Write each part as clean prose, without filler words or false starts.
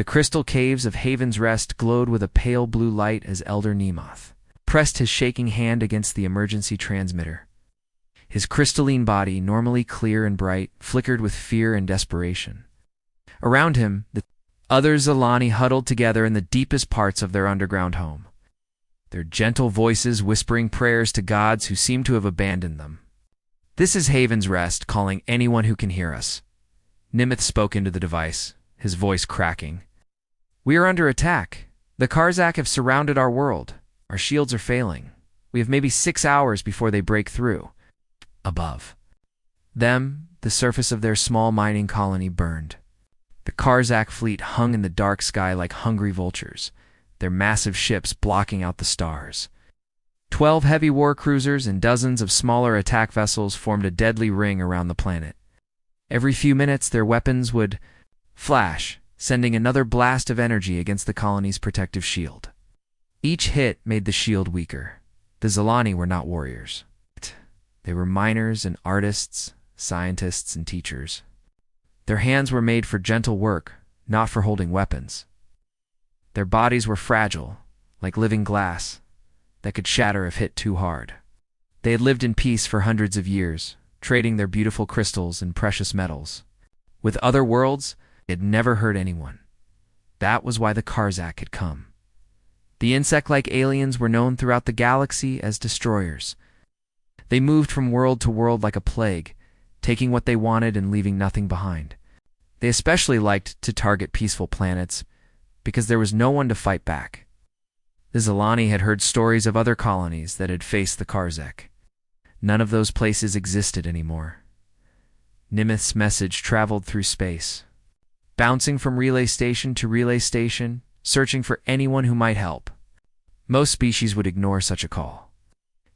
The crystal caves of Haven's Rest glowed with a pale blue light as Elder Nemoth pressed his shaking hand against the emergency transmitter. His crystalline body, normally clear and bright, flickered with fear and desperation. Around him, the other Zilani huddled together in the deepest parts of their underground home, their gentle voices whispering prayers to gods who seemed to have abandoned them. "This is Haven's Rest, calling anyone who can hear us." Nimith spoke into the device, his voice cracking. "We are under attack. The Karzak have surrounded our world. Our shields are failing. We have maybe 6 hours before they break through." Above them, the surface of their small mining colony burned. The Karzak fleet hung in the dark sky like hungry vultures, their massive ships blocking out the stars. 12 heavy war cruisers and dozens of smaller attack vessels formed a deadly ring around the planet. Every few minutes, their weapons would flash, sending another blast of energy against the colony's protective shield. Each hit made the shield weaker. The Zilani were not warriors. They were miners and artists, scientists and teachers. Their hands were made for gentle work, not for holding weapons. Their bodies were fragile, like living glass, that could shatter if hit too hard. They had lived in peace for hundreds of years, trading their beautiful crystals and precious metals. With other worlds, they had never hurt anyone. That was why the Karzak had come. The insect-like aliens were known throughout the galaxy as destroyers. They moved from world to world like a plague, taking what they wanted and leaving nothing behind. They especially liked to target peaceful planets because there was no one to fight back. The Zilani had heard stories of other colonies that had faced the Karzak. None of those places existed anymore. Nimith's message traveled through space, bouncing from relay station to relay station, searching for anyone who might help. Most species would ignore such a call.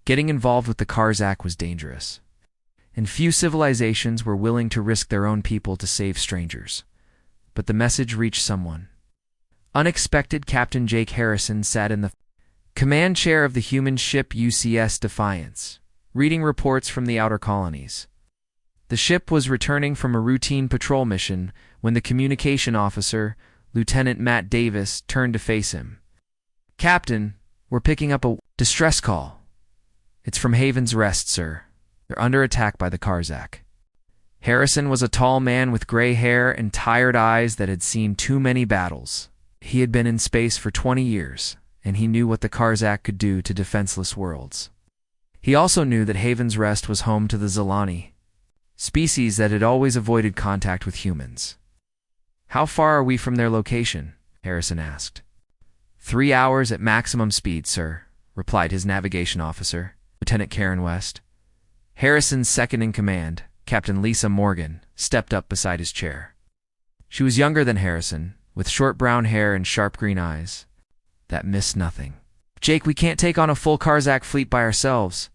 Getting involved with the Karzak was dangerous, and few civilizations were willing to risk their own people to save strangers. But the message reached someone. Unexpected, Captain Jake Harrison sat in the command chair of the human ship UCS Defiance, reading reports from the outer colonies. The ship was returning from a routine patrol mission when the communication officer, Lieutenant Matt Davis, turned to face him. "Captain, we're picking up a distress call. It's from Haven's Rest, sir. They're under attack by the Karzak." Harrison was a tall man with gray hair and tired eyes that had seen too many battles. He had been in space for 20 years, and he knew what the Karzak could do to defenseless worlds. He also knew that Haven's Rest was home to the Zilani, species that had always avoided contact with humans. "How far are we from their location?" Harrison asked. 3 hours at maximum speed, sir," replied his navigation officer, Lieutenant Karen West. Harrison's second-in-command, Captain Lisa Morgan, stepped up beside his chair. She was younger than Harrison, with short brown hair and sharp green eyes that missed nothing. "Jake, we can't take on a full Karzak fleet by ourselves.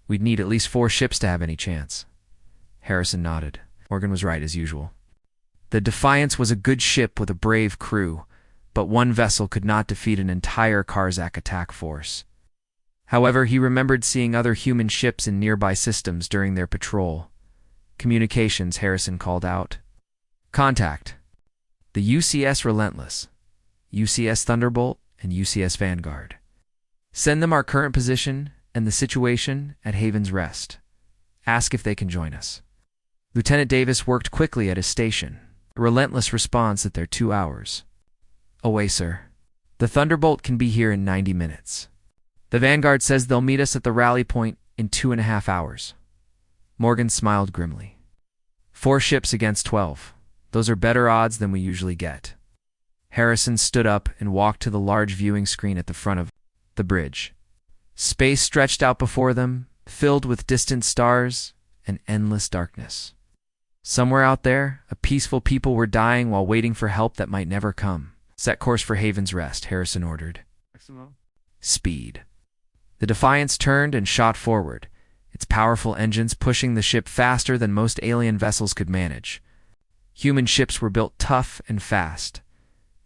We'd need at least 4 ships to have any chance." Harrison nodded. Morgan was right, as usual. The Defiance was a good ship with a brave crew, but one vessel could not defeat an entire Karzak attack force. However, he remembered seeing other human ships in nearby systems during their patrol. "Communications," Harrison called out. "Contact. The UCS Relentless, UCS Thunderbolt, and UCS Vanguard. Send them our current position and the situation at Haven's Rest. Ask if they can join us." Lieutenant Davis worked quickly at his station. A relentless response at their 2 hours. "Away, sir. The Thunderbolt can be here in 90 minutes. The Vanguard says they'll meet us at the rally point in 2.5 hours. Morgan smiled grimly. 4 ships against 12. Those are better odds than we usually get." Harrison stood up and walked to the large viewing screen at the front of the bridge. Space stretched out before them, filled with distant stars and endless darkness. Somewhere out there, a peaceful people were dying while waiting for help that might never come. "Set course for Haven's Rest," Harrison ordered. Speed. The Defiance turned and shot forward, its powerful engines pushing the ship faster than most alien vessels could manage. Human ships were built tough and fast,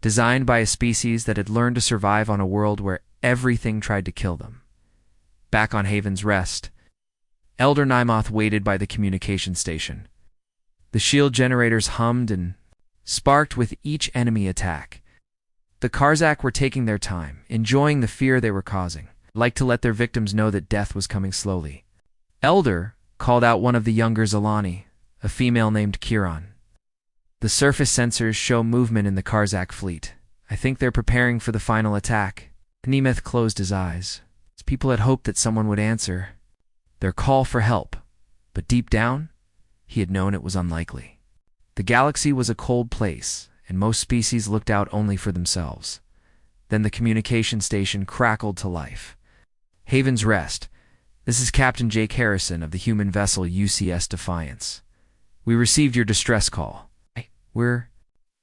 designed by a species that had learned to survive on a world where everything tried to kill them. Back on Haven's Rest, Elder Nemoth waited by the communication station. The shield generators hummed and sparked with each enemy attack, The Karzak were taking their time, enjoying the fear they were causing, like to let their victims know that death was coming slowly. Elder called out one of the younger Zalani, a female named Kiran. The surface sensors show movement in the Karzak fleet. I think they're preparing for the final attack. Nemeth closed his eyes. His people had hoped that someone would answer their call for help, but deep down, he had known it was unlikely. The galaxy was a cold place, and most species looked out only for themselves. Then the communication station crackled to life. Haven's Rest. This is Captain Jake Harrison of the human vessel UCS Defiance. We received your distress call. We're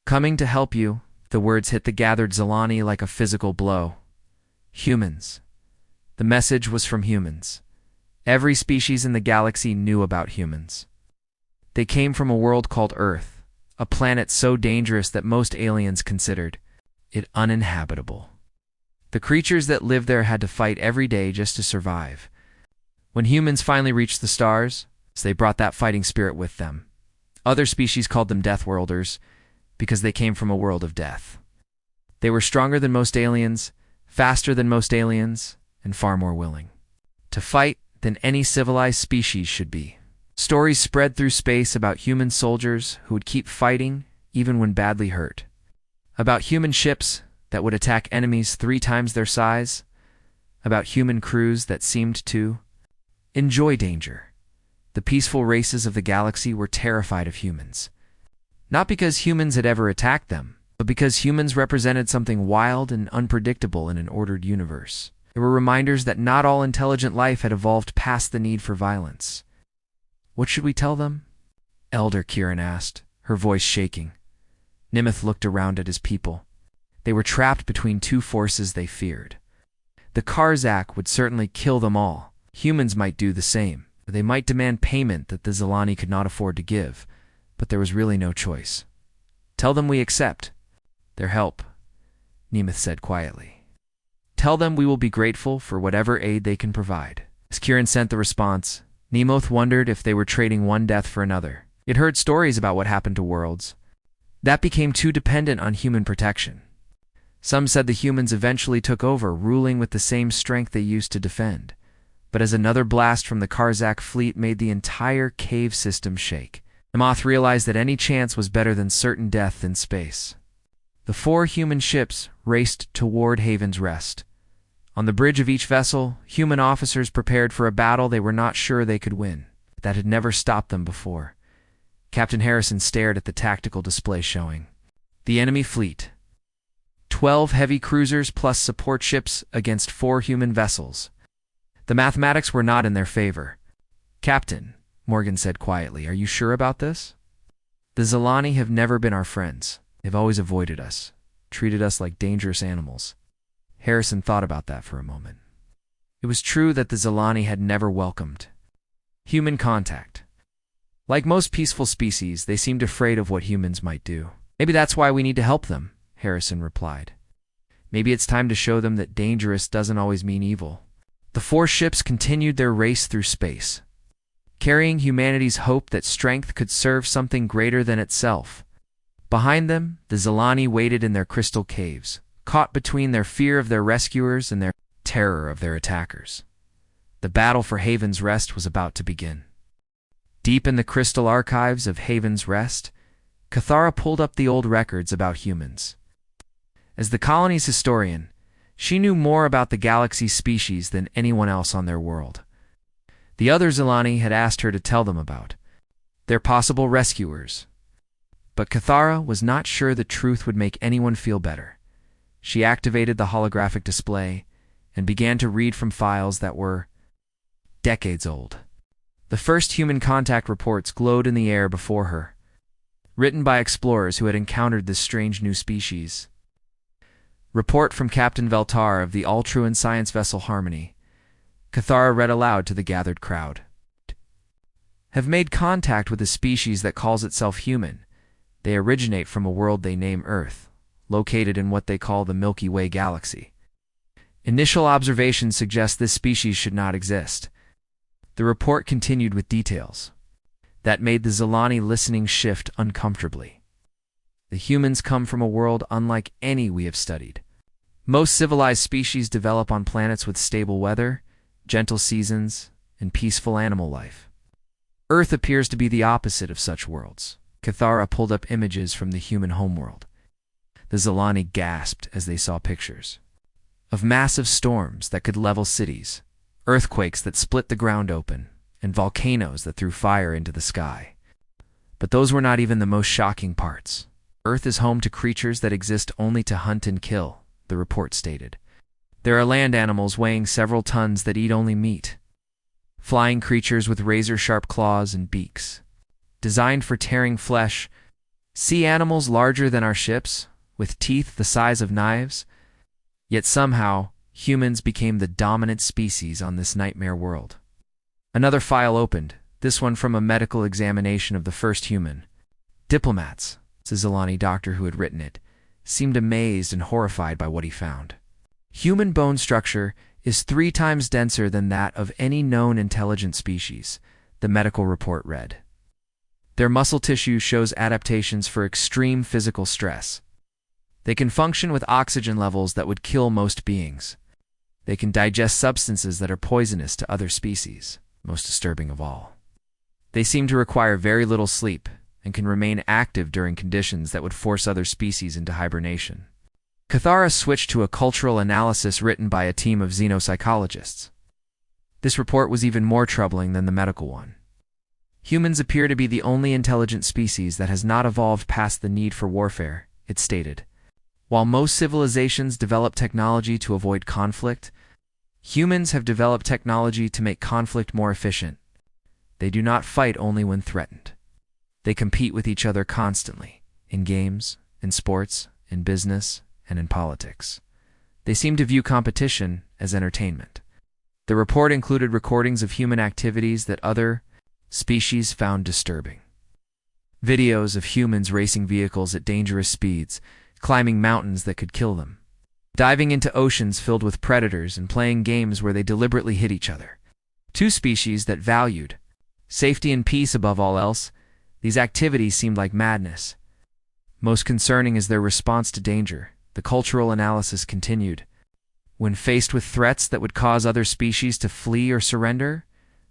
coming to help you. The words hit the gathered Zalani like a physical blow. Humans. The message was from humans. Every species in the galaxy knew about humans. They came from a world called Earth, a planet so dangerous that most aliens considered it uninhabitable. The creatures that lived there had to fight every day just to survive. When humans finally reached the stars, they brought that fighting spirit with them. Other species called them Deathworlders because they came from a world of death. They were stronger than most aliens, faster than most aliens, and far more willing to fight than any civilized species should be. Stories spread through space about human soldiers who would keep fighting even when badly hurt. About human ships that would attack enemies 3 times their size. About human crews that seemed to enjoy danger. The peaceful races of the galaxy were terrified of humans. Not because humans had ever attacked them, but because humans represented something wild and unpredictable in an ordered universe. They were reminders that not all intelligent life had evolved past the need for violence. What should we tell them? Elder Kiran asked, her voice shaking. Nimeth looked around at his people. They were trapped between 2 forces they feared. The Karzak would certainly kill them all. Humans might do the same. They might demand payment that the Zalani could not afford to give, but there was really no choice. Tell them we accept their help, Nemeth said quietly. Tell them we will be grateful for whatever aid they can provide. As Kiran sent the response, Nemoth wondered if they were trading one death for another. He had heard stories about what happened to worlds that became too dependent on human protection. Some said the humans eventually took over, ruling with the same strength they used to defend. But as another blast from the Karzak fleet made the entire cave system shake, Nemoth realized that any chance was better than certain death in space. The 4 human ships raced toward Haven's Rest. On the bridge of each vessel, human officers prepared for a battle they were not sure they could win. That had never stopped them before. Captain Harrison stared at the tactical display showing the enemy fleet. 12 heavy cruisers plus support ships against 4 human vessels. The mathematics were not in their favor. Captain, Morgan said quietly, are you sure about this? The Zalani have never been our friends. They've always avoided us, treated us like dangerous animals. Harrison thought about that for a moment. It was true that the Zalani had never welcomed human contact. Like most peaceful species, they seemed afraid of what humans might do. Maybe that's why we need to help them, Harrison replied. Maybe it's time to show them that dangerous doesn't always mean evil. The 4 ships continued their race through space, carrying humanity's hope that strength could serve something greater than itself. Behind them, the Zalani waited in their crystal caves, caught between their fear of their rescuers and their terror of their attackers. The battle for Haven's Rest was about to begin. Deep in the crystal archives of Haven's Rest, Cathara pulled up the old records about humans. As the colony's historian, she knew more about the galaxy's species than anyone else on their world. The other Zalani had asked her to tell them about their possible rescuers. But Cathara was not sure the truth would make anyone feel better. She activated the holographic display and began to read from files that were decades old. The first human contact reports glowed in the air before her, written by explorers who had encountered this strange new species. Report from Captain Veltar of the Altruan science vessel Harmony. Cathara read aloud to the gathered crowd. Have made contact with a species that calls itself human. They originate from a world they name Earth, located in what they call the Milky Way galaxy. Initial observations suggest this species should not exist. The report continued with details that made the Zalani listening shift uncomfortably. The humans come from a world unlike any we have studied. Most civilized species develop on planets with stable weather, gentle seasons, and peaceful animal life. Earth appears to be the opposite of such worlds. Cathara pulled up images from the human homeworld. The Zilani gasped as they saw pictures of massive storms that could level cities, earthquakes that split the ground open, and volcanoes that threw fire into the sky. But those were not even the most shocking parts. Earth is home to creatures that exist only to hunt and kill, the report stated. There are land animals weighing several tons that eat only meat. Flying creatures with razor-sharp claws and beaks, designed for tearing flesh. Sea animals larger than our ships, with teeth the size of knives. Yet somehow, humans became the dominant species on this nightmare world. Another file opened, this one from a medical examination of the first human. Diplomats, the Zilani doctor who had written it, seemed amazed and horrified by what he found. Human bone structure is 3 times denser than that of any known intelligent species, the medical report read. Their muscle tissue shows adaptations for extreme physical stress. They can function with oxygen levels that would kill most beings. They can digest substances that are poisonous to other species, most disturbing of all. They seem to require very little sleep and can remain active during conditions that would force other species into hibernation. Cathara switched to a cultural analysis written by a team of xenopsychologists. This report was even more troubling than the medical one. Humans appear to be the only intelligent species that has not evolved past the need for warfare, it stated. While most civilizations develop technology to avoid conflict, humans have developed technology to make conflict more efficient. They do not fight only when threatened. They compete with each other constantly, in games, in sports, in business, and in politics. They seem to view competition as entertainment. The report included recordings of human activities that other species found disturbing. Videos of humans racing vehicles at dangerous speeds, climbing mountains that could kill them, diving into oceans filled with predators and playing games where they deliberately hit each other. 2 species that valued safety and peace above all else, these activities seemed like madness. Most concerning is their response to danger. The cultural analysis continued. When faced with threats that would cause other species to flee or surrender,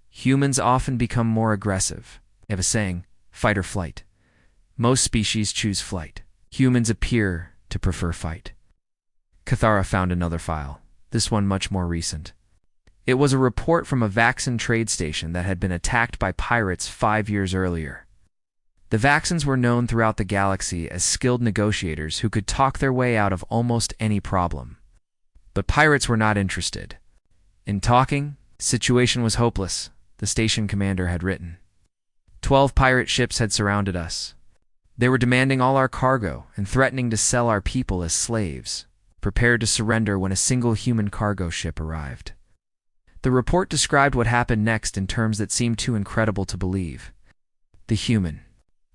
humans often become more aggressive. They have a saying, fight or flight. Most species choose flight. Humans appear to prefer fight. Cathara found another file, this one much more recent. It was a report from a Vaxxan trade station that had been attacked by pirates 5 years earlier. The Vaxxans were known throughout the galaxy as skilled negotiators who could talk their way out of almost any problem. But pirates were not interested. In talking, the situation was hopeless, the station commander had written. 12 pirate ships had surrounded us. They were demanding all our cargo and threatening to sell our people as slaves, prepared to surrender when a single human cargo ship arrived. The report described what happened next in terms that seemed too incredible to believe. The human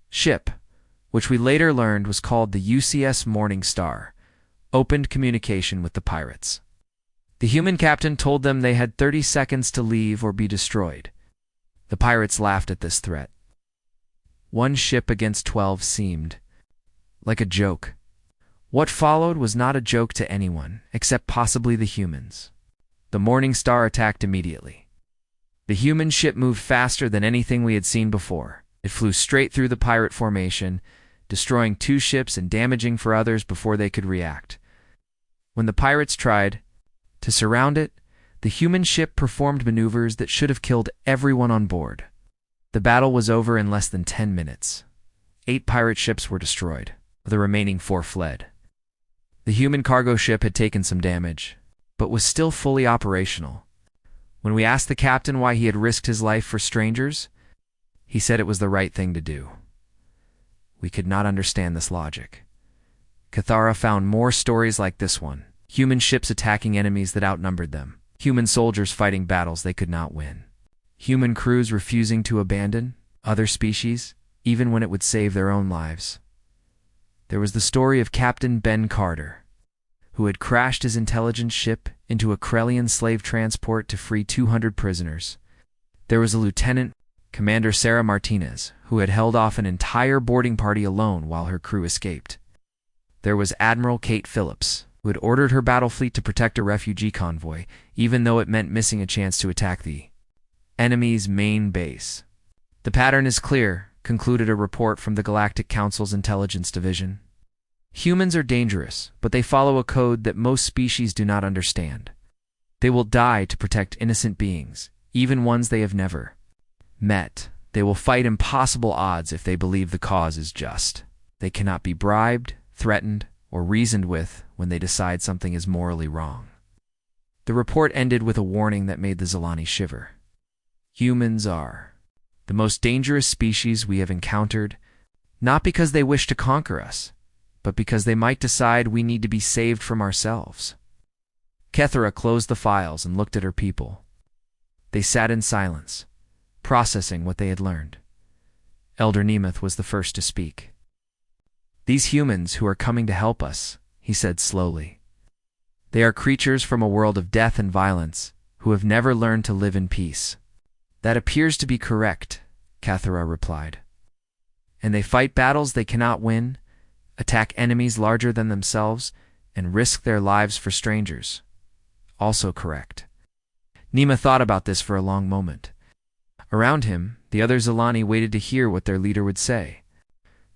ship, which we later learned was called the UCS Morning Star, opened communication with the pirates. The human captain told them they had 30 seconds to leave or be destroyed. The pirates laughed at this threat. 1 ship against 12 seemed like a joke. What followed was not a joke to anyone, except possibly the humans. The Morning Star attacked immediately. The human ship moved faster than anything we had seen before. It flew straight through the pirate formation, destroying 2 ships and damaging for others before they could react. When the pirates tried to surround it, the human ship performed maneuvers that should have killed everyone on board. The battle was over in less than 10 minutes. 8 pirate ships were destroyed. The remaining 4 fled. The human cargo ship had taken some damage, but was still fully operational. When we asked the captain why he had risked his life for strangers, he said it was the right thing to do. We could not understand this logic. Cathara found more stories like this one. Human ships attacking enemies that outnumbered them. Human soldiers fighting battles they could not win. Human crews refusing to abandon other species, even when it would save their own lives. There was the story of Captain Ben Carter, who had crashed his intelligence ship into a Krellian slave transport to free 200 prisoners. There was a Lieutenant Commander Sarah Martinez, who had held off an entire boarding party alone while her crew escaped. There was Admiral Kate Phillips, who had ordered her battle fleet to protect a refugee convoy, even though it meant missing a chance to attack the enemy's main base. The pattern is clear, concluded a report from the Galactic Council's Intelligence Division. Humans are dangerous, but they follow a code that most species do not understand. They will die to protect innocent beings, even ones they have never met. They will fight impossible odds if they believe the cause is just. They cannot be bribed, threatened, or reasoned with when they decide something is morally wrong. The report ended with a warning that made the Zilani shiver. Humans are the most dangerous species we have encountered, not because they wish to conquer us, but because they might decide we need to be saved from ourselves. Kethera closed the files and looked at her people. They sat in silence, processing what they had learned. Elder Nemeth was the first to speak. "These humans who are coming to help us," he said slowly. "They are creatures from a world of death and violence who have never learned to live in peace." "That appears to be correct," Kethera replied. "And they fight battles they cannot win, attack enemies larger than themselves, and risk their lives for strangers." Also correct. Nema thought about this for a long moment. Around him, the other Zilani waited to hear what their leader would say.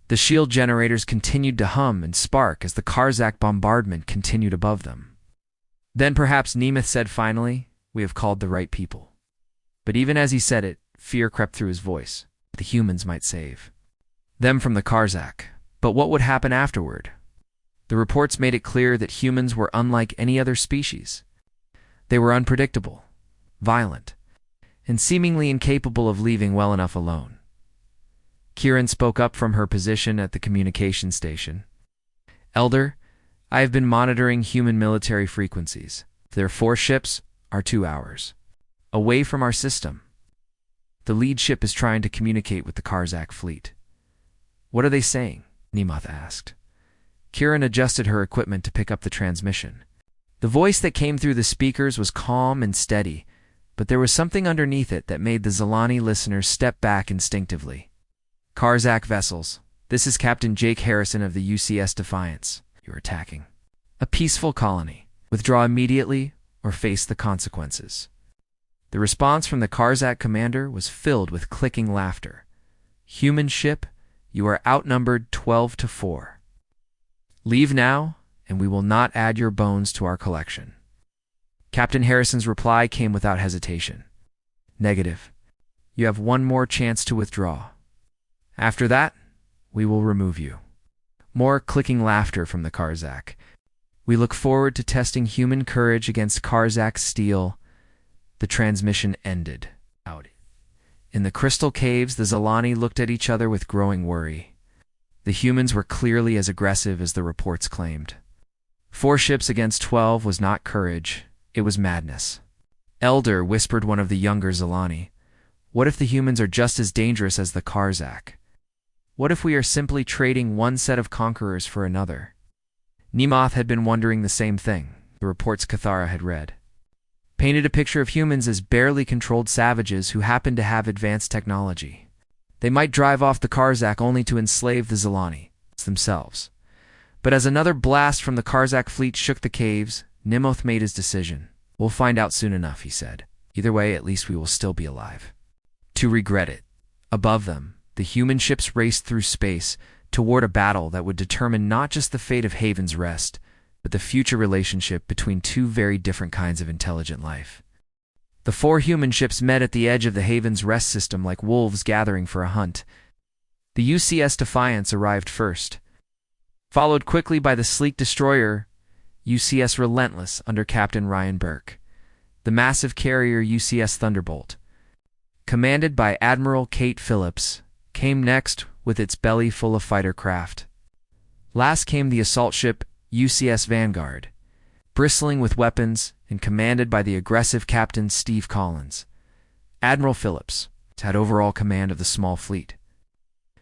The shield generators continued to hum and spark as the Karzak bombardment continued above them. Then perhaps Nemeth said finally, "We have called the right people." But even as he said it, fear crept through his voice. The humans might save them from the Karzak. But what would happen afterward? The reports made it clear that humans were unlike any other species. They were unpredictable, violent, and seemingly incapable of leaving well enough alone. Kieran spoke up from her position at the communication station. "Elder, I have been monitoring human military frequencies. Their 4 ships are 2 hours away from our system. The lead ship is trying to communicate with the Karzak fleet." "What are they saying?" Nemeth asked. Kieran adjusted her equipment to pick up the transmission. The voice that came through the speakers was calm and steady, but there was something underneath it that made the Zilani listeners step back instinctively. "Karzak vessels, this is Captain Jake Harrison of the UCS Defiance. You're attacking a peaceful colony. Withdraw immediately or face the consequences." The response from the Karzak commander was filled with clicking laughter. "Human ship, you are outnumbered 12-4. Leave now, and we will not add your bones to our collection." Captain Harrison's reply came without hesitation. "Negative. You have one more chance to withdraw. After that, we will remove you." More clicking laughter from the Karzak. "We look forward to testing human courage against Karzak steel." The transmission ended. Out. In the crystal caves, the Zilani looked at each other with growing worry. The humans were clearly as aggressive as the reports claimed. 4 ships against 12 was not courage, it was madness. "Elder," whispered one of the younger Zilani, "what if the humans are just as dangerous as the Karzak? What if we are simply trading one set of conquerors for another?" Nemeth had been wondering the same thing. The reports Kethera had read painted a picture of humans as barely controlled savages who happened to have advanced technology. They might drive off the Karzak only to enslave the Zilani themselves. But as another blast from the Karzak fleet shook the caves, Nemeth made his decision. "We'll find out soon enough," he said. "Either way, at least we will still be alive." To regret it. Above them, the human ships raced through space toward a battle that would determine not just the fate of Haven's Rest, but the future relationship between 2 very different kinds of intelligent life. The 4 human ships met at the edge of the Haven's Rest system like wolves gathering for a hunt. The UCS Defiance arrived first, followed quickly by the sleek destroyer UCS Relentless under Captain Ryan Burke. The massive carrier UCS Thunderbolt, commanded by Admiral Kate Phillips, came next with its belly full of fighter craft. Last came the assault ship UCS Vanguard, bristling with weapons and commanded by the aggressive Captain Steve Collins. Admiral Phillips had overall command of the small fleet.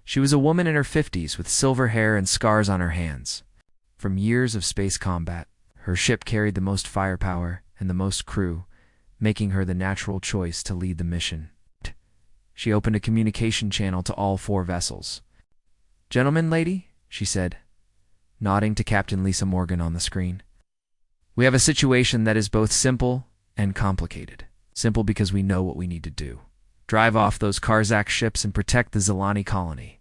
She was a woman in her 50s with silver hair and scars on her hands. From years of space combat, her ship carried the most firepower and the most crew, making her the natural choice to lead the mission. She opened a communication channel to all 4 vessels. "Gentlemen, lady," she said, nodding to Captain Lisa Morgan on the screen. "We have a situation that is both simple and complicated. Simple because we know what we need to do. Drive off those Karzak ships and protect the Zelani colony.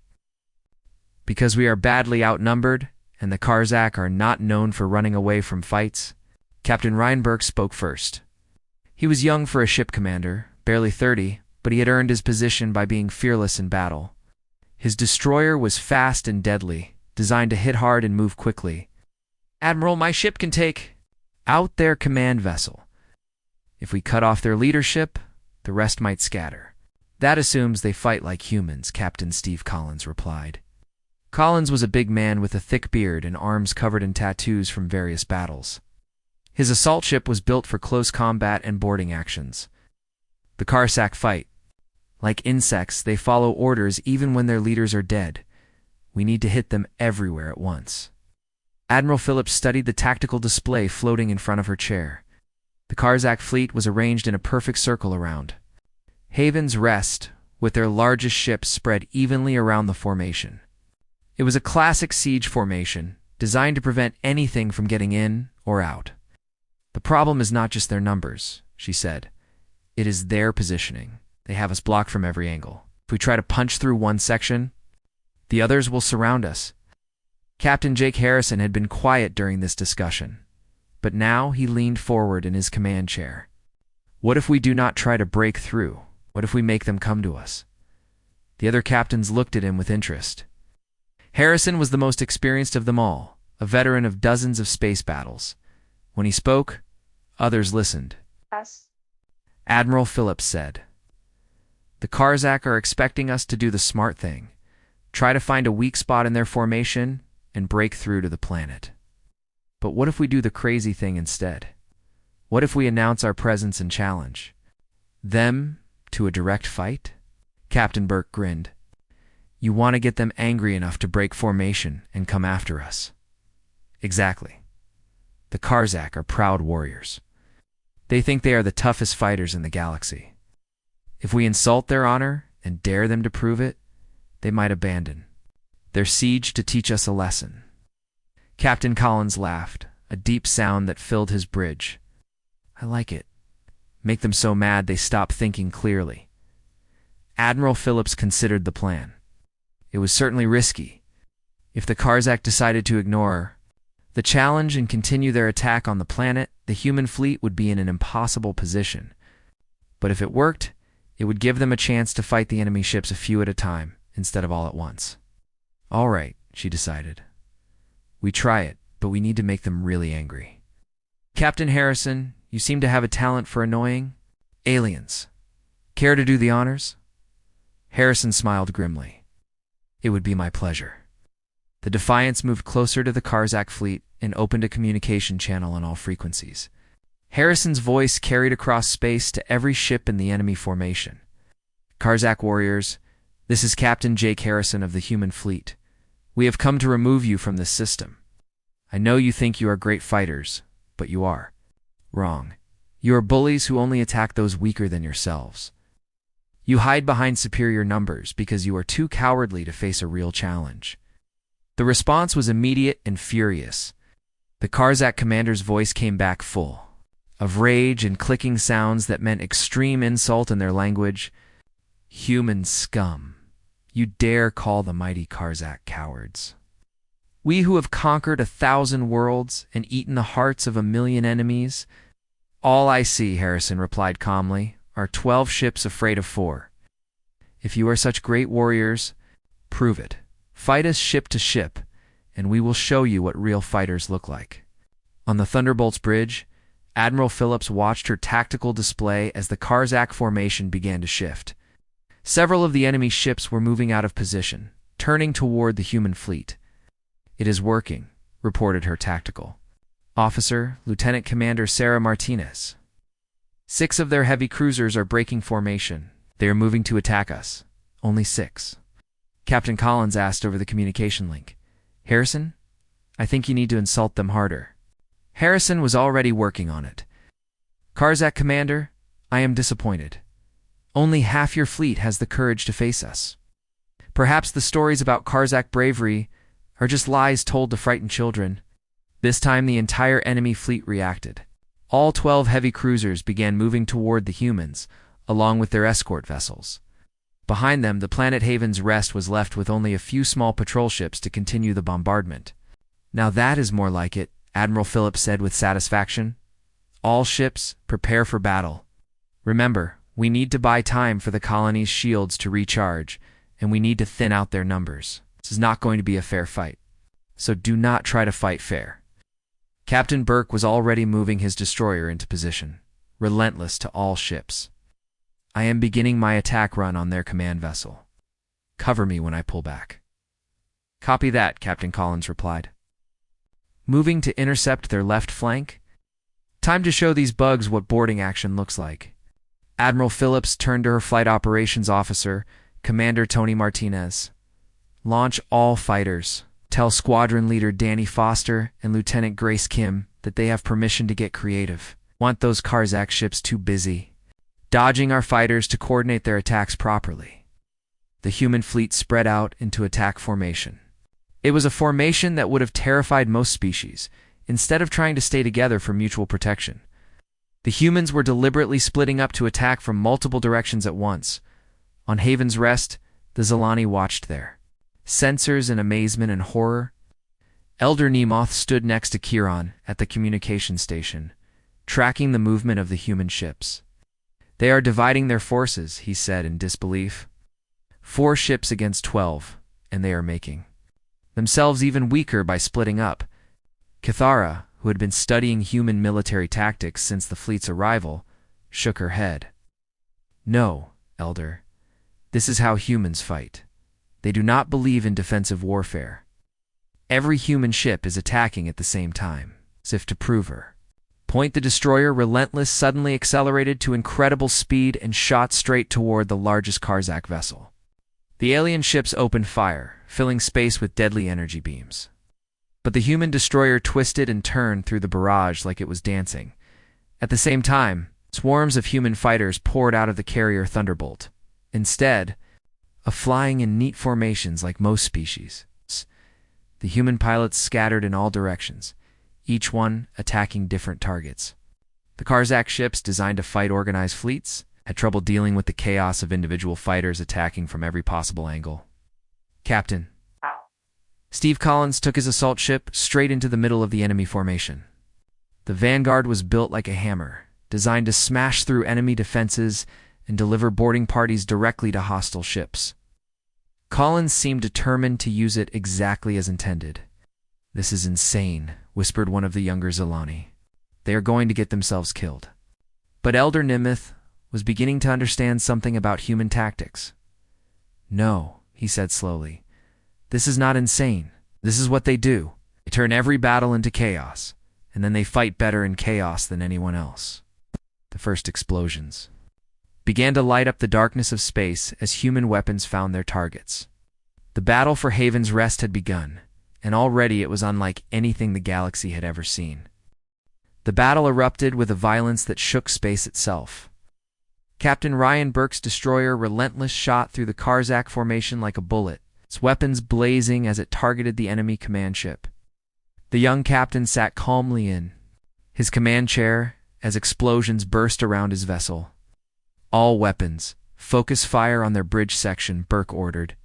Because we are badly outnumbered, and the Karzak are not known for running away from fights." Captain Reinberg spoke first. He was young for a ship commander, barely 30, but he had earned his position by being fearless in battle. His destroyer was fast and deadly, designed to hit hard and move quickly. "Admiral, my ship can take out their command vessel. If we cut off their leadership, the rest might scatter. That assumes they fight like humans," Captain Steve Collins replied. Collins was a big man with a thick beard and arms covered in tattoos from various battles. His assault ship was built for close combat and boarding actions. The Karzak fight. Like insects, they follow orders even when their leaders are dead. We need to hit them everywhere at once. Admiral Phillips studied the tactical display floating in front of her chair. The Karzak fleet was arranged in a perfect circle around Haven's Rest, with their largest ships spread evenly around the formation. It was a classic siege formation, designed to prevent anything from getting in or out. "The problem is not just their numbers," she said. "It is their positioning. They have us blocked from every angle. If we try to punch through one section, the others will surround us." Captain Jake Harrison had been quiet during this discussion, but now he leaned forward in his command chair. "What if we do not try to break through? What if we make them come to us?" The other captains looked at him with interest. Harrison was the most experienced of them all, a veteran of dozens of space battles. When he spoke, others listened. Yes. Admiral Phillips said, "The Karzak are expecting us to do the smart thing. Try to find a weak spot in their formation and break through to the planet. But what if we do the crazy thing instead? What if we announce our presence and challenge them to a direct fight?" Captain Burke grinned. "You want to get them angry enough to break formation and come after us." "Exactly. The Karzak are proud warriors. They think they are the toughest fighters in the galaxy. If we insult their honor and dare them to prove it, they might abandon their siege to teach us a lesson." Captain Collins laughed, a deep sound that filled his bridge. "I like it. Make them so mad they stop thinking clearly." Admiral Phillips considered the plan. It was certainly risky. If the Karzak decided to ignore the challenge and continue their attack on the planet, the human fleet would be in an impossible position. But if it worked, it would give them a chance to fight the enemy ships a few at a time, instead of all at once. "All right," she decided. "We try it, but we need to make them really angry." "Captain Harrison, you seem to have a talent for annoying aliens. Care to do the honors?" Harrison smiled grimly. "It would be my pleasure." The Defiance moved closer to the Karzak fleet and opened a communication channel on all frequencies. Harrison's voice carried across space to every ship in the enemy formation. "Karzak warriors, this is Captain Jake Harrison of the human fleet. We have come to remove you from this system. I know you think you are great fighters, but you are wrong. You are bullies who only attack those weaker than yourselves. You hide behind superior numbers because you are too cowardly to face a real challenge." The response was immediate and furious. The Karzak commander's voice came back full of rage and clicking sounds that meant extreme insult in their language. "Human scum. You dare call the mighty Karzak cowards. We who have conquered 1,000 worlds and eaten the hearts of 1,000,000 enemies?" "All I see," Harrison replied calmly, "are 12 ships afraid of 4. If you are such great warriors, prove it. Fight us ship to ship, and we will show you what real fighters look like." On the Thunderbolt's bridge, Admiral Phillips watched her tactical display as the Karzak formation began to shift. Several of the enemy ships were moving out of position, turning toward the human fleet. "It is working," reported her tactical officer, Lieutenant Commander Sarah Martinez. 6 of their heavy cruisers are breaking formation. They are moving to attack us. Only 6. Captain Collins asked over the communication link. "Harrison, I think you need to insult them harder." Harrison was already working on it. "Karzak Commander, I am disappointed. Only half your fleet has the courage to face us. Perhaps the stories about Karzak bravery are just lies told to frighten children. This time the entire enemy fleet reacted. All 12 heavy cruisers began moving toward the humans, along with their escort vessels. Behind them, the planet Haven's Rest was left with only a few small patrol ships to continue the bombardment. Now that is more like it, Admiral Phillips said with satisfaction. All ships, prepare for battle. Remember, we need to buy time for the colony's shields to recharge, and we need to thin out their numbers. This is not going to be a fair fight. So do not try to fight fair. Captain Burke was already moving his destroyer into position, relentless to all ships. I am beginning my attack run on their command vessel. Cover me when I pull back. Copy that, Captain Collins replied. Moving to intercept their left flank? Time to show these bugs what boarding action looks like. Admiral Phillips turned to her flight operations officer, Commander Tony Martinez. Launch all fighters. Tell Squadron Leader Danny Foster and Lieutenant Grace Kim that they have permission to get creative. Want those Karzak ships too busy dodging our fighters to coordinate their attacks properly. The human fleet spread out into attack formation. It was a formation that would have terrified most species, instead of trying to stay together for mutual protection. The humans were deliberately splitting up to attack from multiple directions at once. On Haven's Rest, the Zilani watched there. Sensors in amazement and horror. Elder Nemoth stood next to Kiron at the communication station, tracking the movement of the human ships. They are dividing their forces, he said in disbelief. 4 ships against 12, and they are making themselves even weaker by splitting up. Cathara, who had been studying human military tactics since the fleet's arrival, shook her head. No, Elder. This is how humans fight. They do not believe in defensive warfare. Every human ship is attacking at the same time, as if to prove her point. The destroyer Relentless suddenly accelerated to incredible speed and shot straight toward the largest Karzak vessel. The alien ships opened fire, filling space with deadly energy beams. But the human destroyer twisted and turned through the barrage like it was dancing. At the same time, swarms of human fighters poured out of the carrier Thunderbolt, instead of flying in neat formations like most species. The human pilots scattered in all directions, each one attacking different targets. The Karzak ships, designed to fight organized fleets, had trouble dealing with the chaos of individual fighters attacking from every possible angle. Captain. Steve Collins took his assault ship straight into the middle of the enemy formation. The Vanguard was built like a hammer, designed to smash through enemy defenses and deliver boarding parties directly to hostile ships. Collins seemed determined to use it exactly as intended. This is insane, whispered one of the younger Zilani. They are going to get themselves killed. But Elder Nimith was beginning to understand something about human tactics. No, he said slowly. This is not insane. This is what they do. They turn every battle into chaos, and then they fight better in chaos than anyone else. The first explosions began to light up the darkness of space as human weapons found their targets. The battle for Haven's Rest had begun, and already it was unlike anything the galaxy had ever seen. The battle erupted with a violence that shook space itself. Captain Ryan Burke's destroyer Relentless shot through the Karzak formation like a bullet, its weapons blazing as it targeted the enemy command ship. The young captain sat calmly in his command chair as explosions burst around his vessel. All weapons, focus fire on their bridge section, Burke ordered.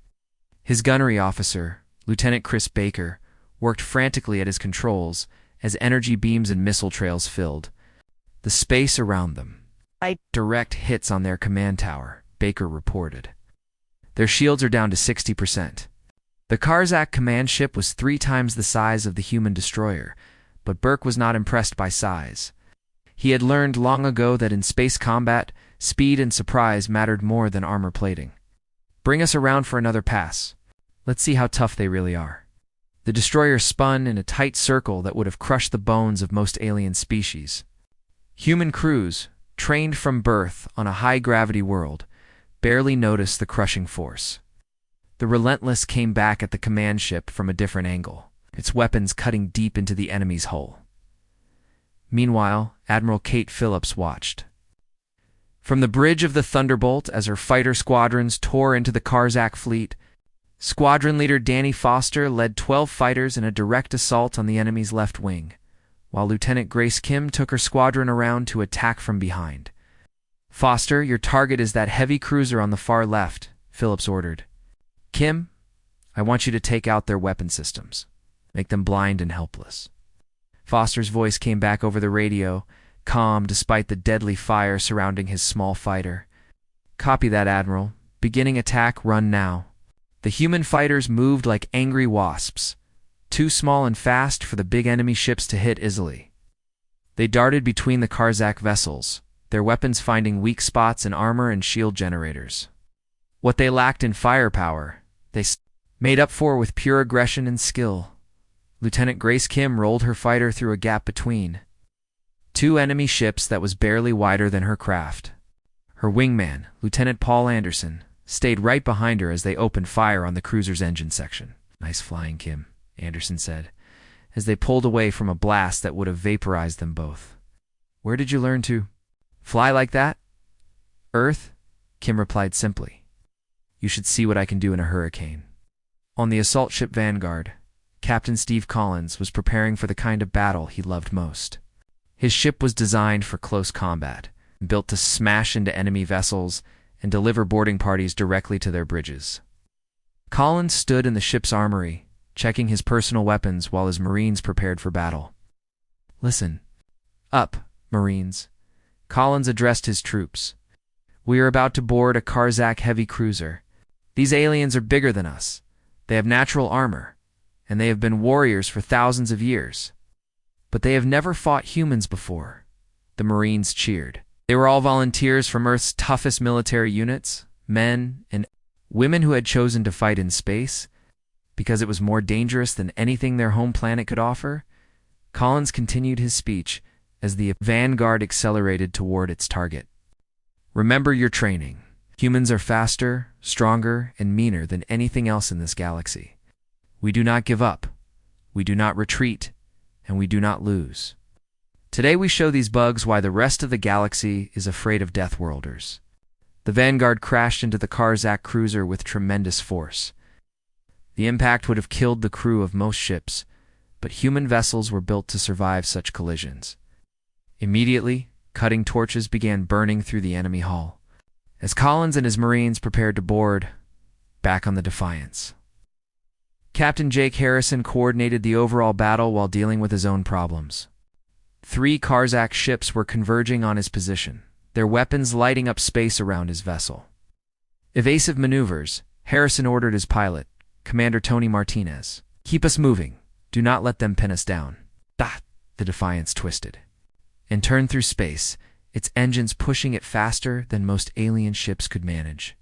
His gunnery officer, Lieutenant Chris Baker, worked frantically at his controls as energy beams and missile trails filled the space around them. Direct hits on their command tower, Baker reported. Their shields are down to 60%. The Karzak command ship was 3 times the size of the human destroyer, but Burke was not impressed by size. He had learned long ago that in space combat, speed and surprise mattered more than armor plating. Bring us around for another pass. Let's see how tough they really are. The destroyer spun in a tight circle that would have crushed the bones of most alien species. Human crews, trained from birth on a high-gravity world, barely noticed the crushing force. The Relentless came back at the command ship from a different angle, its weapons cutting deep into the enemy's hull. Meanwhile, Admiral Kate Phillips watched. From the bridge of the Thunderbolt, as her fighter squadrons tore into the Karzak fleet, Squadron Leader Danny Foster led 12 fighters in a direct assault on the enemy's left wing, while Lieutenant Grace Kim took her squadron around to attack from behind. "Foster, your target is that heavy cruiser on the far left," Phillips ordered. "Kim, I want you to take out their weapon systems. Make them blind and helpless." Foster's voice came back over the radio, calm despite the deadly fire surrounding his small fighter. "Copy that, Admiral. Beginning attack, run now." The human fighters moved like angry wasps, too small and fast for the big enemy ships to hit easily. They darted between the Karzak vessels, their weapons finding weak spots in armor and shield generators. What they lacked in firepower, they made up for with pure aggression and skill. Lieutenant Grace Kim rolled her fighter through a gap between two enemy ships that was barely wider than her craft. Her wingman, Lieutenant Paul Anderson, stayed right behind her as they opened fire on the cruiser's engine section. "Nice flying, Kim," Anderson said, as they pulled away from a blast that would have vaporized them both. "Where did you learn to fly like that?" "Earth," Kim replied simply. "You should see what I can do in a hurricane." On the assault ship Vanguard, Captain Steve Collins was preparing for the kind of battle he loved most. His ship was designed for close combat, built to smash into enemy vessels and deliver boarding parties directly to their bridges. Collins stood in the ship's armory, checking his personal weapons while his Marines prepared for battle. "Listen up, Marines," Collins addressed his troops. "We are about to board a Karzak heavy cruiser. These aliens are bigger than us. They have natural armor, and they have been warriors for thousands of years. But they have never fought humans before." The Marines cheered. They were all volunteers from Earth's toughest military units, men and women who had chosen to fight in space because it was more dangerous than anything their home planet could offer. Collins continued his speech as the Vanguard accelerated toward its target. "Remember your training. Humans are faster, stronger, and meaner than anything else in this galaxy. We do not give up, we do not retreat, and we do not lose. Today we show these bugs why the rest of the galaxy is afraid of Deathworlders." The Vanguard crashed into the Karzak cruiser with tremendous force. The impact would have killed the crew of most ships, but human vessels were built to survive such collisions. Immediately, cutting torches began burning through the enemy hull, as Collins and his Marines prepared to board back on the Defiance. Captain Jake Harrison coordinated the overall battle while dealing with his own problems. 3 Karzak ships were converging on his position, their weapons lighting up space around his vessel. Evasive maneuvers, Harrison ordered his pilot, Commander Tony Martinez. "Keep us moving. Do not let them pin us down." The Defiance twisted and turned through space, its engines pushing it faster than most alien ships could manage.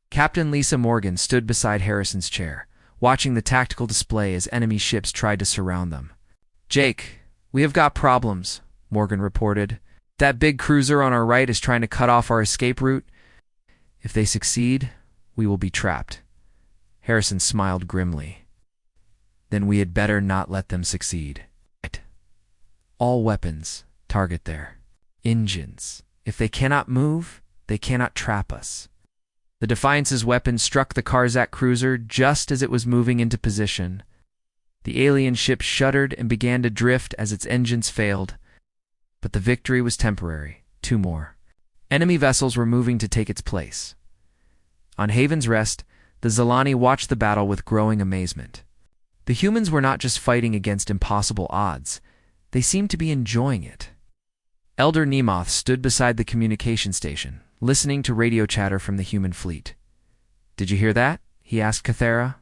Captain Lisa Morgan stood beside Harrison's chair, watching the tactical display as enemy ships tried to surround them. "Jake, we have got problems," Morgan reported. "That big cruiser on our right is trying to cut off our escape route. If they succeed, we will be trapped." Harrison smiled grimly. "Then we had better not let them succeed. All weapons target their engines. If they cannot move, they cannot trap us." The Defiance's weapon struck the Karzak cruiser just as it was moving into position. The alien ship shuddered and began to drift as its engines failed. But the victory was temporary. 2 more enemy vessels were moving to take its place. On Haven's Rest, the Zilani watched the battle with growing amazement. The humans were not just fighting against impossible odds, they seemed to be enjoying it. Elder Nemoth stood beside the communication station, listening to radio chatter from the human fleet. "Did you hear that?" he asked Cathera.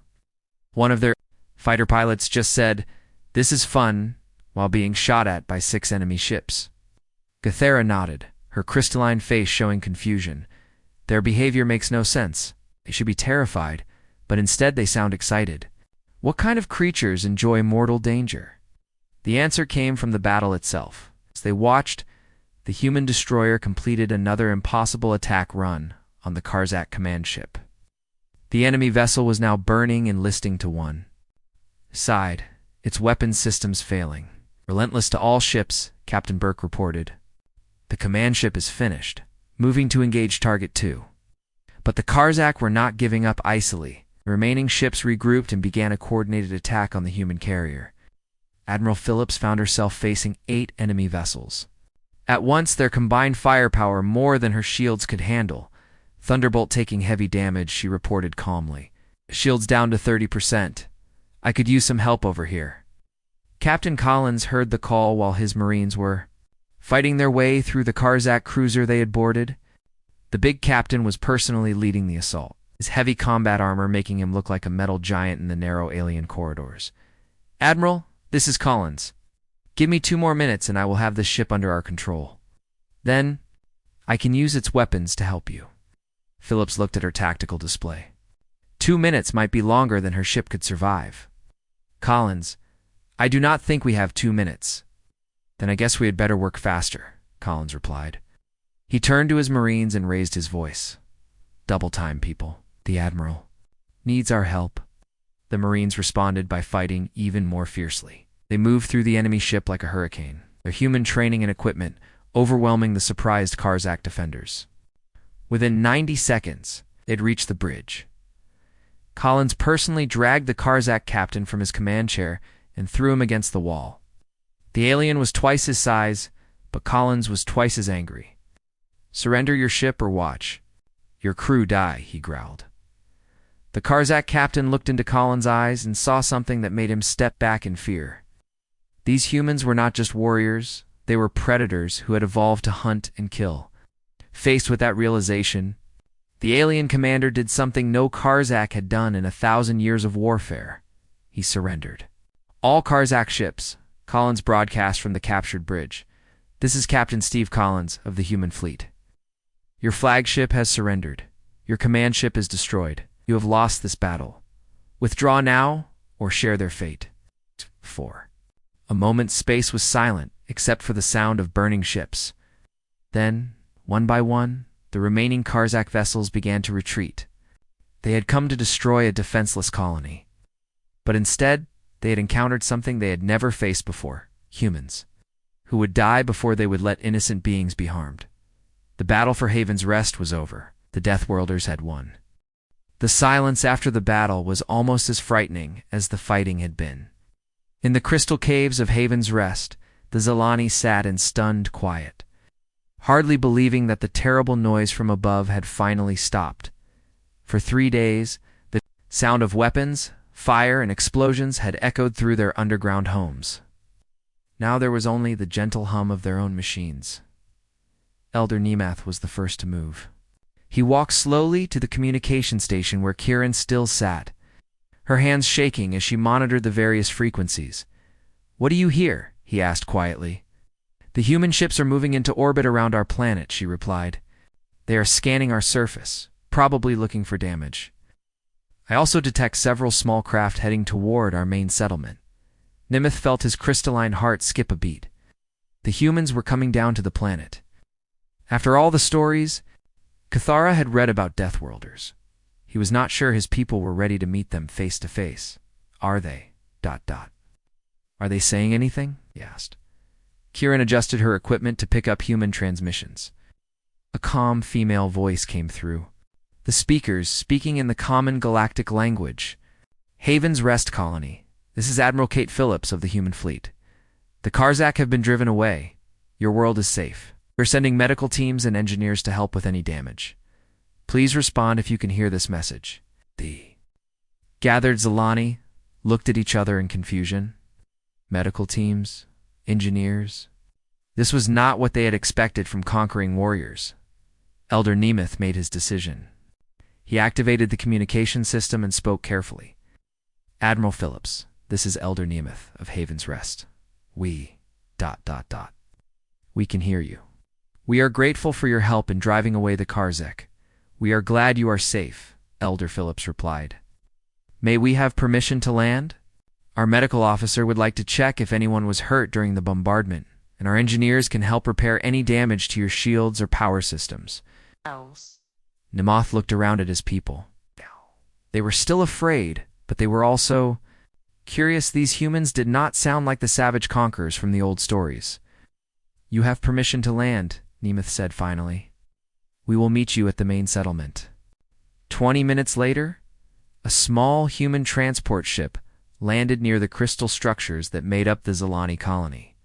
"One of their fighter pilots just said, 'This is fun,' while being shot at by 6 enemy ships." Cathera nodded, her crystalline face showing confusion. "Their behavior makes no sense. They should be terrified, but instead they sound excited. What kind of creatures enjoy mortal danger?" The answer came from the battle itself. As they watched, the human destroyer completed another impossible attack run on the Karzak command ship. The enemy vessel was now burning and listing to 1 side, its weapons systems failing. "Relentless to all ships," Captain Burke reported. "The command ship is finished. moving to engage Target 2. But the Karzak were not giving up easily. The remaining ships regrouped and began a coordinated attack on the human carrier. Admiral Phillips found herself facing 8 enemy vessels. At once, their combined firepower more than her shields could handle. Thunderbolt taking heavy damage, she reported calmly. Shields down to 30%. I could use some help over here. Captain Collins heard the call while his Marines were fighting their way through the Karzak cruiser they had boarded. The big captain was personally leading the assault, his heavy combat armor making him look like a metal giant in the narrow alien corridors. Admiral, this is Collins. Give me 2 more minutes and I will have this ship under our control. Then, I can use its weapons to help you. Phillips looked at her tactical display. 2 minutes might be longer than her ship could survive. Collins, I do not think we have 2 minutes. Then I guess we had better work faster, Collins replied. He turned to his Marines and raised his voice. Double time, people. The Admiral needs our help. The Marines responded by fighting even more fiercely. They moved through the enemy ship like a hurricane, their human training and equipment overwhelming the surprised Karzak defenders. Within 90 seconds, they'd reached the bridge. Collins personally dragged the Karzak captain from his command chair and threw him against the wall. The alien was twice his size, but Collins was twice as angry. Surrender your ship or watch. Your crew die, he growled. The Karzak captain looked into Collins' eyes and saw something that made him step back in fear. These humans were not just warriors, they were predators who had evolved to hunt and kill. Faced with that realization, the alien commander did something no Karzak had done in 1,000 years of warfare. He surrendered. All Karzak ships, Collins broadcast from the captured bridge. This is Captain Steve Collins of the human fleet. Your flagship has surrendered. Your command ship is destroyed. You have lost this battle. Withdraw now or share their fate. 4. A moment's space was silent except for the sound of burning ships. Then, one by one, the remaining Karzak vessels began to retreat. They had come to destroy a defenseless colony. But instead, they had encountered something they had never faced before: humans, who would die before they would let innocent beings be harmed. The battle for Haven's Rest was over. The Deathworlders had won. The silence after the battle was almost as frightening as the fighting had been. In the crystal caves of Haven's Rest, the Zilani sat in stunned quiet, hardly believing that the terrible noise from above had finally stopped. For 3 days, the sound of weapons, fire, and explosions had echoed through their underground homes. Now there was only the gentle hum of their own machines. Elder Nemath was the first to move. He walked slowly to the communication station where Kieran still sat, her hands shaking as she monitored the various frequencies. "What do you hear?" he asked quietly. "The human ships are moving into orbit around our planet," she replied. "They are scanning our surface, probably looking for damage. I also detect several small craft heading toward our main settlement." Nimeth felt his crystalline heart skip a beat. The humans were coming down to the planet. After all the stories, Cathara had read about Deathworlders. He was not sure his people were ready to meet them face to face. Are they? ... Are they saying anything? He asked. Kieran adjusted her equipment to pick up human transmissions. A calm female voice came through. The speakers speaking in the common galactic language. "Haven's Rest Colony. This is Admiral Kate Phillips of the human fleet. The Karzak have been driven away. Your world is safe. We're sending medical teams and engineers to help with any damage. Please respond if you can hear this message." The gathered Zilani looked at each other in confusion. Medical teams, engineers. This was not what they had expected from conquering warriors. Elder Nemeth made his decision. He activated the communication system and spoke carefully. "Admiral Phillips, this is Elder Nemeth of Haven's Rest. We... We can hear you. We are grateful for your help in driving away the Karzak. We are glad you are safe," Elder Phillips replied. "May we have permission to land? Our medical officer would like to check if anyone was hurt during the bombardment, and our engineers can help repair any damage to your shields or power systems." Nemoth looked around at his people. They were still afraid, but they were also curious. These humans did not sound like the savage conquerors from the old stories. "You have permission to land," Nemeth said finally. We will meet you at the main settlement." 20 minutes later, a small human transport ship landed near the crystal structures that made up the Zilani colony.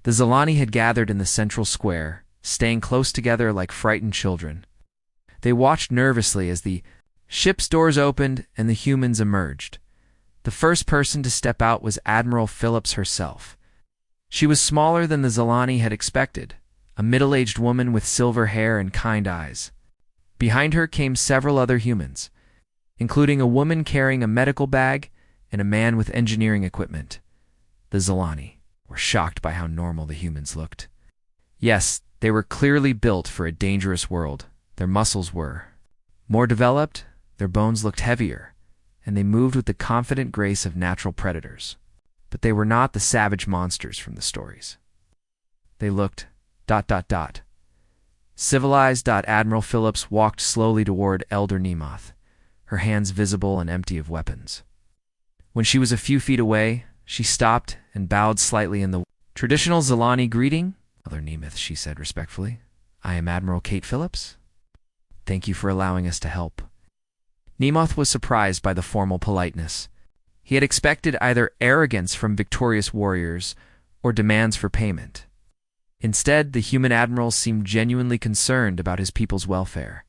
The Zilani had gathered in the central square, staying close together like frightened children. They watched nervously as the ship's doors opened and the humans emerged. The first person to step out was Admiral Phillips herself. She was smaller than the Zilani had expected, a middle-aged woman with silver hair and kind eyes. Behind her came several other humans, including a woman carrying a medical bag and a man with engineering equipment. The Zilani were shocked by how normal the humans looked. Yes, they were clearly built for a dangerous world. Their muscles were more developed, their bones looked heavier, and they moved with the confident grace of natural predators. But they were not the savage monsters from the stories. They looked ... Civilized. Admiral Phillips walked slowly toward Elder Nemoth, her hands visible and empty of weapons. When she was a few feet away, she stopped and bowed slightly in the traditional Zilani greeting. "Elder Nemoth," she said respectfully, "I am Admiral Kate Phillips. Thank you for allowing us to help." Nemoth was surprised by the formal politeness. He had expected either arrogance from victorious warriors or demands for payment. Instead, the human admiral seemed genuinely concerned about his people's welfare.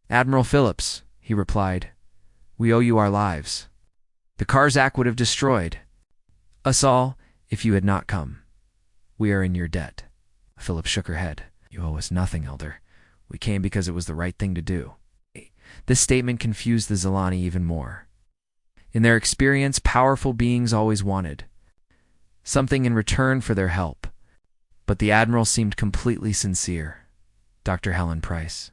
"Admiral Phillips," he replied, "we owe you our lives. The Karzak would have destroyed us all if you had not come. We are in your debt." Phillips shook her head. "You owe us nothing, Elder. We came because it was the right thing to do." This statement confused the Zilani even more. In their experience, powerful beings always wanted something in return for their help. But the Admiral seemed completely sincere. Dr. Helen Price,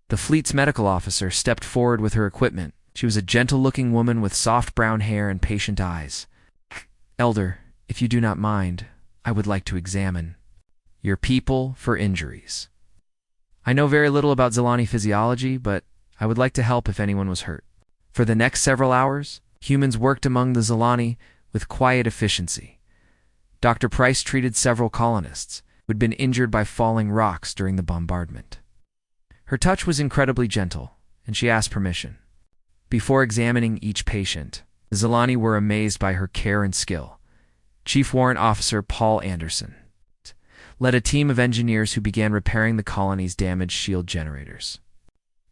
the fleet's medical officer, stepped forward with her equipment. She was a gentle-looking woman with soft brown hair and patient eyes. "Elder, if you do not mind, I would like to examine your people for injuries. I know very little about Zilani physiology, but I would like to help if anyone was hurt." For the next several hours, humans worked among the Zilani with quiet efficiency. Dr. Price treated several colonists who had been injured by falling rocks during the bombardment. Her touch was incredibly gentle, and she asked permission. Before examining each patient, the Zilani were amazed by her care and skill. Chief Warrant Officer Paul Anderson led a team of engineers who began repairing the colony's damaged shield generators.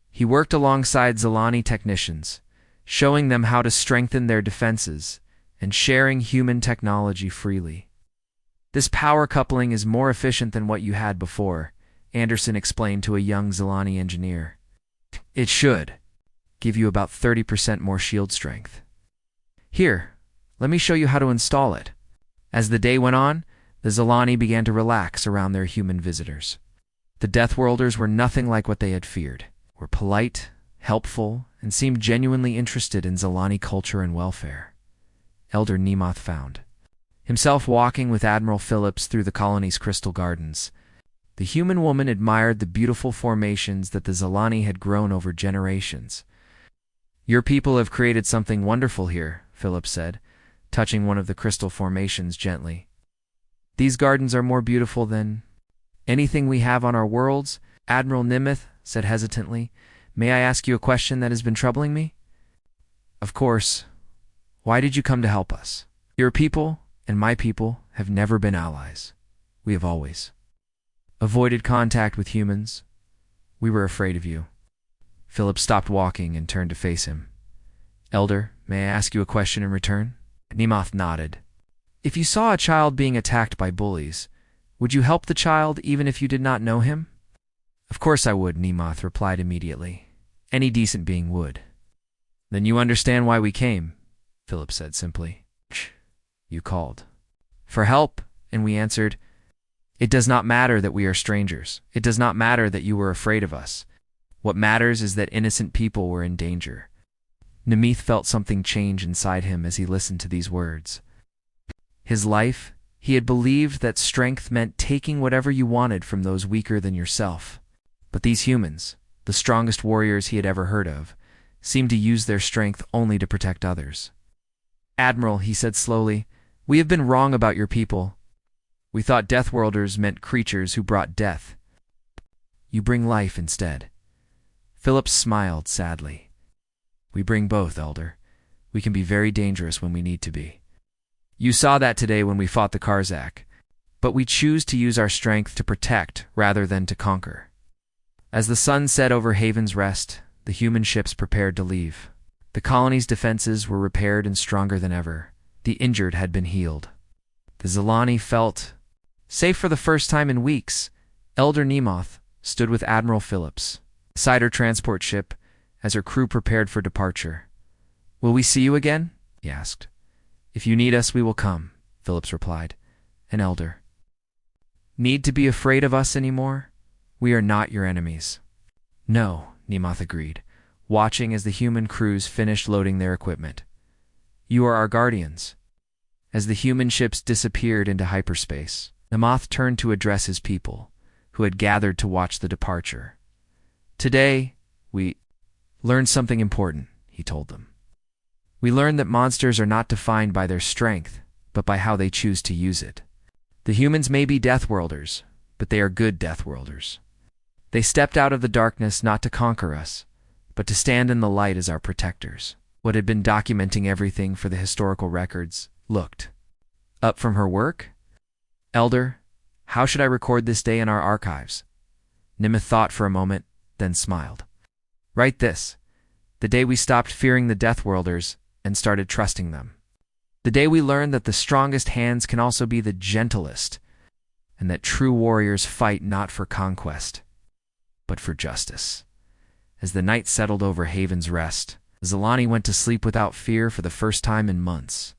He worked alongside Zilani technicians, showing them how to strengthen their defenses and sharing human technology freely. "This power coupling is more efficient than what you had before," Anderson explained to a young Zilani engineer. "It should give you about 30% more shield strength. Here, let me show you how to install it." As the day went on, the Zilani began to relax around their human visitors. The Deathworlders were nothing like what they had feared. Were polite, helpful, and seemed genuinely interested in Zilani culture and welfare. Elder Nemoth found himself walking with Admiral Phillips through the colony's crystal gardens. The human woman admired the beautiful formations that the Zilani had grown over generations. "Your people have created something wonderful here," Phillips said, touching one of the crystal formations gently. "These gardens are more beautiful than anything we have on our worlds." Admiral Nemoth said hesitantly, "May I ask you a question that has been troubling me?" "Of course. Why did you come to help us? Your people and my people have never been allies. We have always avoided contact with humans. We were afraid of you." Philip stopped walking and turned to face him. "Elder, may I ask you a question in return?" Nemoth nodded. "If you saw a child being attacked by bullies, would you help the child even if you did not know him?" "Of course I would," Nemoth replied immediately. "Any decent being would." "Then you understand why we came," Philip said simply. "You called for help, and we answered. It does not matter that we are strangers. It does not matter that you were afraid of us. What matters is that innocent people were in danger." Nemoth felt something change inside him as he listened to these words. His life, he had believed that strength meant taking whatever you wanted from those weaker than yourself. But these humans, the strongest warriors he had ever heard of, seemed to use their strength only to protect others. "Admiral," he said slowly, "we have been wrong about your people. We thought Deathworlders meant creatures who brought death. You bring life instead. Phillips smiled sadly. We bring both, Elder. We can be very dangerous when we need to be. You saw that today when we fought the Karzak. But we choose to use our strength to protect rather than to conquer. As the sun set over Haven's Rest, the human ships prepared to leave. The colony's defenses were repaired and stronger than ever. The injured had been healed. The Zilani felt safe for the first time in weeks. Elder Nemoth stood with Admiral Phillips beside her transport ship as her crew prepared for departure. Will we see you again? He asked. If you need us, we will come, Phillips replied. And Elder, need to be afraid of us anymore? We are not your enemies. No, Nemoth agreed, watching as the human crews finished loading their equipment. You are our guardians. As the human ships disappeared into hyperspace, Nemoth turned to address his people, who had gathered to watch the departure. Today, we learned something important, he told them. We learned that monsters are not defined by their strength, but by how they choose to use it. The humans may be Deathworlders, but they are good Deathworlders. They stepped out of the darkness not to conquer us, but to stand in the light as our protectors. What had been documenting everything for the historical records looked up from her work. Elder, how should I record this day in our archives? Nemoth thought for a moment, then smiled. Write this: the day we stopped fearing the Deathworlders and started trusting them. The day we learned that the strongest hands can also be the gentlest, and that true warriors fight not for conquest, but for justice. As the night settled over Haven's Rest, Zilani went to sleep without fear for the first time in months.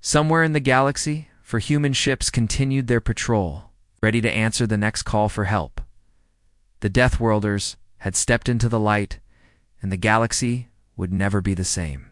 Somewhere in the galaxy, for human ships continued their patrol, ready to answer the next call for help. The Deathworlders had stepped into the light, and the galaxy would never be the same.